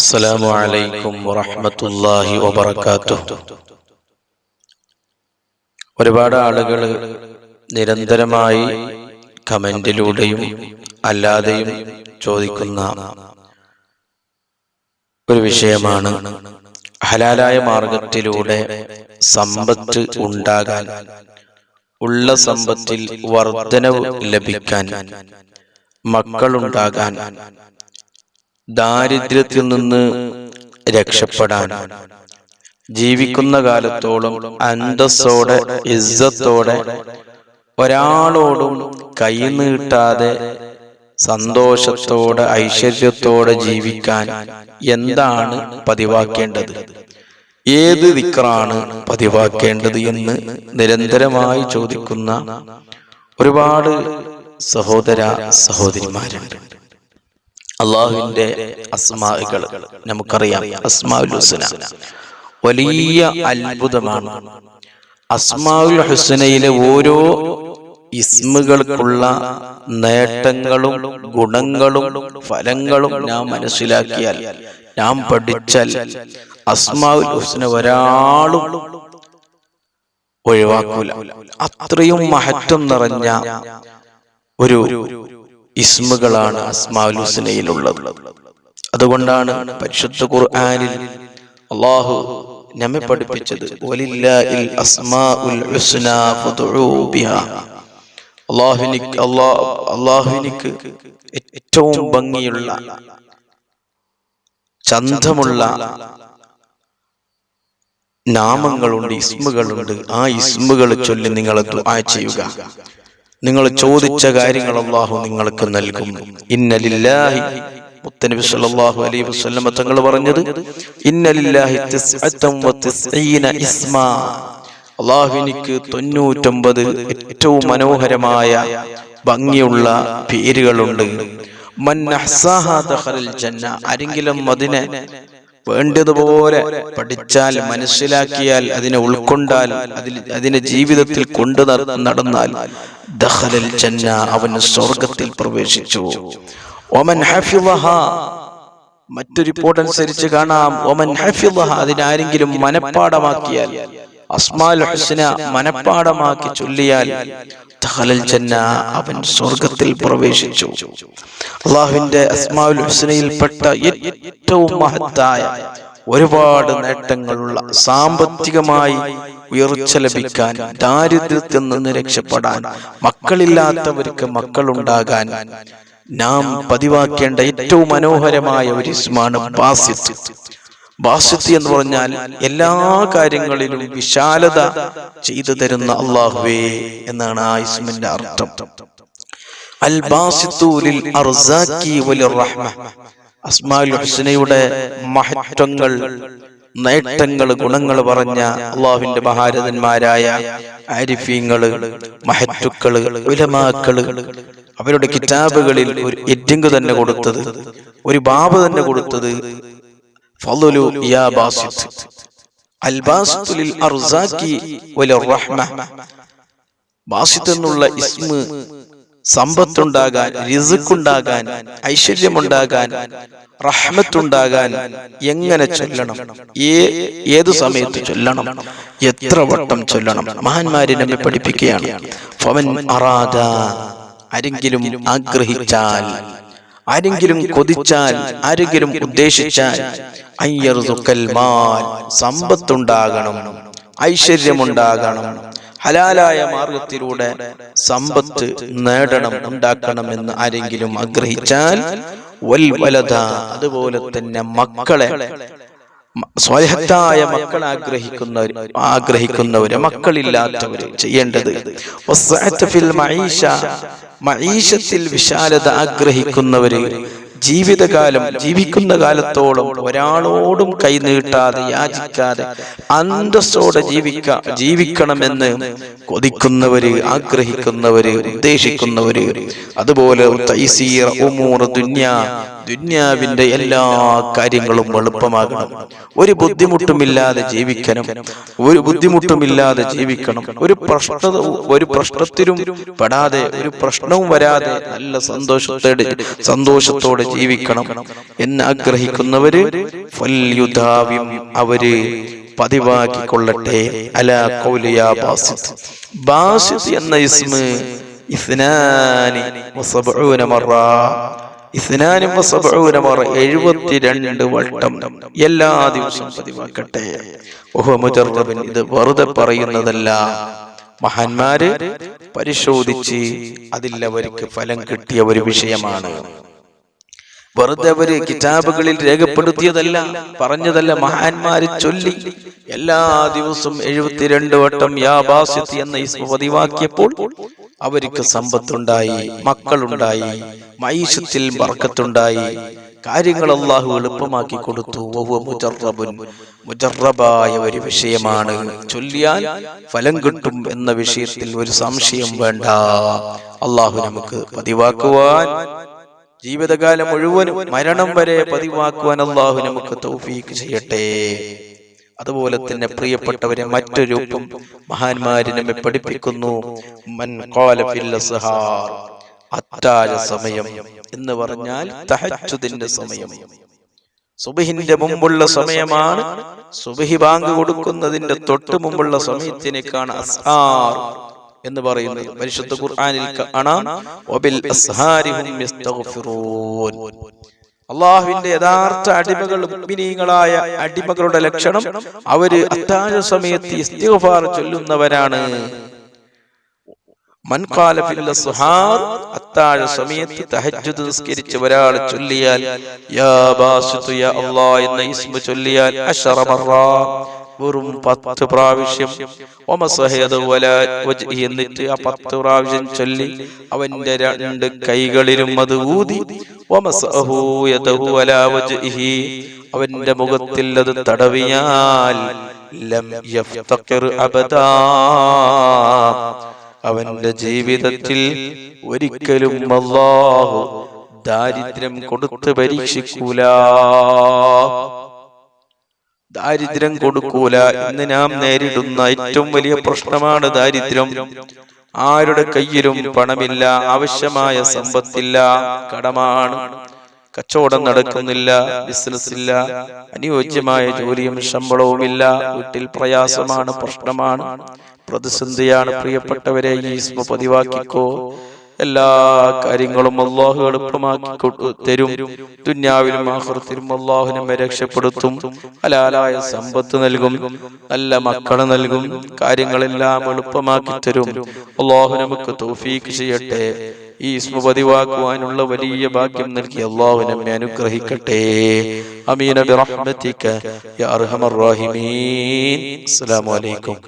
അസ്സലാമു അലൈക്കും വറഹ്മത്തുള്ളാഹി വബറകാതുഹു. ഒരുപാട് ആളുകൾ നിരന്തരമായി കമന്റിലൂടെയും അല്ലാതെയും ചോദിക്കുന്ന ഒരു വിഷയമാണ് ഹലാലായ മാർഗത്തിലൂടെ സമ്പത്ത് ഉണ്ടാകാൻ, ഉള്ള സമ്പത്തിൽ വർധനവ് ലഭിക്കാൻ, മക്കളുണ്ടാകാൻ, ദാരിദ്ര്യത്തിൽ നിന്ന് രക്ഷപ്പെടാൻ, ജീവിക്കുന്ന കാലത്തോളം അന്തസ്സോടെ ഇസ്സത്തോടെ ഒരാളോടും കൈ നീട്ടാതെ സന്തോഷത്തോടെ ഐശ്വര്യത്തോടെ ജീവിക്കാൻ എന്താണ് പതിവാക്കേണ്ടത്, ഏത് ദിക്റാണ് പതിവാക്കേണ്ടത് എന്ന് നിരന്തരമായി ചോദിക്കുന്ന ഒരുപാട് സഹോദര സഹോദരിമാരുണ്ട്. അള്ളാഹുവിന്റെ അസ്മാഉകൾ നമുക്കറിയാം. അസ്മാഉൽ ഹുസ്ന വലിയ അത്ഭുതമാണ്. അസ്മാഉൽ ഹുസ്നയിലെ ഓരോ ഇസ്മുകൾക്കുള്ള നേട്ടങ്ങളും ഗുണങ്ങളും ഫലങ്ങളും നാം മനസ്സിലാക്കിയാൽ, നാം പഠിച്ചാൽ അസ്മാഉൽ ഹുസ്ന ഒരാളും ഒഴിവാക്കൂല. അത്രയും മഹത്വം നിറഞ്ഞ ഒരു ഇസ്മുകളാണ് അസ്മാഉൽ ഹുസ്നയിലുള്ളത്. അതുകൊണ്ടാണ് പരിശുദ്ധ ഖുർആനിൽ അല്ലാഹു നമ്മെ പഠിപ്പിച്ചത് വലില്ലാഹിൽ അസ്മാഉൽ ഹുസ്നാ ഫദ്ഉ ബിഹാ. അല്ലാഹുവിനിക്ക് ഏറ്റവും ഭംഗിയുള്ള ചന്തമുള്ള നാമങ്ങളുണ്ട്, ഇസ്മുകളുണ്ട്. ആ ഇസ്മുകൾ ചൊല്ലി നിങ്ങൾ ദുആ ചെയ്യുക. നിങ്ങൾ ചോദിച്ച കാര്യങ്ങൾ അല്ലാഹു നിങ്ങൾക്ക് നൽകും. ഇന്നലില്ലാഹി, മുത്തനബി സല്ലല്ലാഹു അലൈഹി വസല്ലം തങ്ങൾ പറഞ്ഞത്, ഇന്നലില്ലാഹി 99 ഇസ്മാ. അല്ലാഹുവിനിക്ക് 99 ഏറ്റവും മനോഹരമായ ഭംഗിയുള്ള പേരുകളുണ്ട്. മൻ അഹ്സാഹാ ദഖലൽ ജന്ന. ആരെങ്കിലും അതിനെ വേണ്ടതുപോലെ പഠിച്ചാൽ, മനസ്സിലാക്കിയാൽ, അതിനെ ഉൾക്കൊണ്ടാൽ, അതിനെ ജീവിതത്തിൽ കൊണ്ടു നടന്നാൽ ദഖലൽ ജന്ന, അവൻ സ്വർഗ്ഗത്തിൽ പ്രവേശിച്ചു. വമൻ ഹഫിളഹാ, മറ്റൊരു റിപ്പോർട്ട് അനുസരിച്ച് കാണാം, വമൻ ഹഫിളഹാ, അതിനാരെങ്കിലും മനപ്പാഠമാക്കിയാൽ, അസ്മാഉൽ ഹുസ്ന മനപ്പാഠമാക്കി ചൊല്ലിയാൽ ദഖലൽ ജന്ന, അവൻ സ്വർഗ്ഗത്തിൽ പ്രവേശിച്ചു. അല്ലാഹുവിന്റെ അസ്മാഉൽ ഹുസ്നയിൽപ്പെട്ട ഏറ്റവും മഹത്തായ ഒരുപാട് നേട്ടങ്ങളുള്ള, സാമ്പത്തികമായി ഉയർച്ച ലഭിക്കാൻ, ദാരിദ്ര്യത്തിൽ നിന്ന് രക്ഷപ്പെടാൻ, മക്കളില്ലാത്തവർക്ക് മക്കളുണ്ടാകാൻ നാം പതിവാക്കേണ്ട ഏറ്റവും മനോഹരമായ ഒരു ഇസ്മാണ് ബാസിത്ത്. ബാസിത്ത് എന്ന് പറഞ്ഞാൽ എല്ലാ കാര്യങ്ങളിലും വിശാലത ചെയ്തു തരുന്ന അല്ലാഹുവേ എന്നാണ് ആ ഇസ്മിന്റെ അർത്ഥം. അൽ ബാസിത്തു ലിൽ അർസാഖി വലിർ റഹ്മ. അസ്മാഉൽ ഹുസ്നയുടെ മഹത്വങ്ങൾ, നേട്ടങ്ങൾ, ഗുണങ്ങൾ പറഞ്ഞ അല്ലാഹുവിന്റെ മഹാരഥന്മാരായ ആരിഫീങ്ങള്, മഹത്തുക്കള്, ഉലമാക്കള് അവരുടെ കിതാബുകളിൽ ഒരു എഡിങ് തന്നെ കൊടുത്തത്, ഒരു ബാബ് തന്നെ കൊടുത്തത്, ഫളലു യാ ബാസിത്ത്, അൽ ബാസിത്തു ലിൽ അർസാഖി വലിർ റഹ്മ. ബാസിത്ത് എന്നുള്ള ഇസ്മ് സമ്പത്തുണ്ടാകാൻ, റിസ്ഖുണ്ടാകാൻ, ഐശ്വര്യമുണ്ടാകാൻ, റഹ്മത്തുണ്ടാകാൻ എങ്ങനെ ചൊല്ലണം, ഏതു സമയത്ത് ചൊല്ലണം, എത്ര വട്ടം ചൊല്ലണം, മഹാന്മാരെ നമ്മെ പഠിപ്പിക്കുകയാണ്. ഫമൻ അറാദ, ആരെങ്കിലും ആഗ്രഹിച്ചാൽ, ആരെങ്കിലും കൊതിച്ചാൽ, ആരെങ്കിലും ഉദ്ദേശിച്ചാൽ, അയ്യർസുക്കൽ മാൽ, സമ്പത്തുണ്ടാകണം, ഐശ്വര്യമുണ്ടാകണം, ഹലാലായ മാർഗത്തിലൂടെ സമ്പത്ത് നേടണം, ഉണ്ടാക്കണമെന്ന് ആരെങ്കിലും ആഗ്രഹിച്ചാൽ, വൽ വലദ, അതുപോലെ തന്നെ മക്കളെ, സ്വഹത്തായ മക്കളെ ആഗ്രഹിക്കുന്നവര്, മക്കളില്ലാത്തവര് ചെയ്യേണ്ടത് വസ്സഅത ഫിൽ മഈഷ, മഈഷത്തിൽ വിശാലത ആഗ്രഹിക്കുന്നവര് ജീവിതകാലം, ജീവിക്കുന്ന കാലത്തോളം ഒരാളോടും കൈനീട്ടാതെ, യാചിക്കാതെ അന്തസ്സോടെ ജീവിക്കണമെന്ന് കൊതിക്കുന്നവര്, ആഗ്രഹിക്കുന്നവര്, ഉദ്ദേശിക്കുന്നവര്, അതുപോലെ തൈസീർ ഉമൂർ ദുനിയ, ദുന്യാവിന്റെ എല്ലാ കാര്യങ്ങളും എളുപ്പമാകണം. ഒരു ബുദ്ധിമുട്ടുമില്ലാതെ ജീവിക്കണം. ഒരു ബുദ്ധിമുട്ടുമില്ലാതെ ജീവിക്കണം. ഒരു പ്രശ്നത്തിലും പെടാതെ, ഒരു പ്രശ്നവും വരാതെ നല്ല സന്തോഷത്തോടെ ജീവിക്കണം എന്ന് ആഗ്രഹിക്കുന്നവര് ഫൽയുദാവിം, അവര് പതിവാക്കിക്കൊള്ളട്ടെ. അലാ ഖൗലി യാ ബാസിത്ത്. ബാസിത്ത് എന്ന ഇസ്മ 72 മറ, 72 വട്ടം എല്ലാ ദിവസവും പതിവാക്കട്ടെ. ഇത് വെറുതെ പറയുന്നതല്ല, മഹാന്മാര് പരിശോധിച്ച് അതിൽ അവർക്ക് ഫലം കിട്ടിയ ഒരു വിഷയമാണ്. വെറുതെ അവര് കിതാബുകളിൽ രേഖപ്പെടുത്തിയതല്ല, പറഞ്ഞതല്ല. മഹാന്മാര് ചൊല്ലി എല്ലാ ദിവസവും 72 വട്ടം യാ ബാസിത്ത് എന്ന ഇസ്മ പതിവാക്കിയപ്പോൾ അവർക്ക് സമ്പത്തുണ്ടായി, മക്കളുണ്ടായി, മഈശത്തിൽ ബർക്കത്തുണ്ടായി, കാര്യങ്ങൾ അല്ലാഹു എളുപ്പമാക്കി കൊടുത്തു. മുജറബായ ഒരു വിഷയമാണ്. ചൊല്ലിയാൽ ഫലം കിട്ടും എന്ന വിഷയത്തിൽ ഒരു സംശയം വേണ്ട. അല്ലാഹു നമുക്ക് പതിവാക്കുവാൻ, ജീവിതകാലം മുഴുവനും മരണം വരെ പതിവാക്കുവാൻ അല്ലാഹു നമുക്ക് തൗഫീഖ് ചെയ്യട്ടെ. അതുപോലെ തന്നെ പ്രിയപ്പെട്ടവരെ, മറ്റൊരു രൂപം മഹാന്മാര് നമ്മെ പഠിപ്പിക്കുന്നു. മൻ ഖാല ഫിൽ അസ്ഹാർ, അത്താഴ സമയം എന്ന് പറഞ്ഞാൽ തഹജ്ജുദിന്റെ സമയം, സുബ്ഹിന്റെ മുമ്പുള്ള സമയമാണ്. സുബ്ഹി ബാങ്ക് കൊടുക്കുന്നതിന്റെ തൊട്ട് മുമ്പുള്ള സമയത്തിനേക്കാണ് അസ്ഹാർ എന്ന് പറയുന്നത്. പരിശുദ്ധ ഖുർആനിൽ കാണാം, വബിൽ അസ്ഹാരിഹും യസ്തഗ്ഫിറൂൻ. അള്ളാഹുവിന്റെ യഥാർത്ഥ അടിമകൾ, മുഅ്മിനീങ്ങളായ അടിമകളുടെ ലക്ഷണം അവര് അത്താഴ സമയത്ത് ഇസ്തിഗ്ഫാർ ചൊല്ലുന്നവരാണ്. മൻ ഖാല ഫിൽ അസ്ഹാർ, അത്താഴ സമയത്ത് തഹജ്ജുദ് നിസ്കരിച്ച ഒരാൾ ചൊല്ലിയാൽ യാ ബാസിത്തു യാ അല്ലാഹ് എന്ന ഇസ്മ ചൊല്ലിയാൽ 10 മറ, വെറും 10 പ്രാവശ്യം, എന്നിട്ട് ആ 10 പ്രാവശ്യം ചൊല്ലി അവന്റെ 2 കൈകളിലും അത് ഊതി, അവന്റെ മുഖത്തിൽ അത് തടവിയാൽ ലം യഫ്തഖിർ അബദാ, അവന്റെ ജീവിതത്തിൽ ഒരിക്കലും അല്ലാഹു ദാരിദ്ര്യം കൊടുത്ത് പരീക്ഷിക്കൂല, ദാരിദ്ര്യം കൊടുക്കൂല. ഇന്ന് നാം നേരിടുന്ന ഏറ്റവും വലിയ പ്രശ്നമാണ് ദാരിദ്ര്യം. ആരുടെ കയ്യിലും പണമില്ല, ആവശ്യമായ സമ്പത്തില്ല, കടമാണ്, കച്ചവടം നടക്കുന്നില്ല, ബിസിനസ് ഇല്ല, അനുയോജ്യമായ ജോലിയും ശമ്പളവുമില്ല, വീട്ടിൽ പ്രയാസമാണ്, പ്രശ്നമാണ്, പ്രതിസന്ധിയാണ്. പ്രിയപ്പെട്ടവരെ, ഈ ഇസ്മ പതിവാക്കിക്കോ. എല്ലാ കാര്യങ്ങളും അല്ലാഹു എളുപ്പമാക്കി തരും. ദുന്യാവിലും ആഖിറത്തിലും അല്ലാഹു നമ്മെ രക്ഷപ്പെടുത്തും. ഹലാലായ സമ്പത്ത് നൽകും, നല്ല മക്കളെ നൽകും, കാര്യങ്ങളെല്ലാം എളുപ്പമാക്കി തരും. അല്ലാഹു നമുക്ക് തൗഫീഖ് ചെയ്യട്ടെ. ഈ ഇസ്മ പതിവാക്കുവാനുള്ള വലിയ ഭാഗ്യം നൽകി അല്ലാഹു നമ്മെ അനുഗ്രഹിക്കട്ടെ. ആമീൻ ബിറഹ്മതിക യാ അർഹമർ റഹീമീൻ. അസ്സലാമു അലൈക്കും.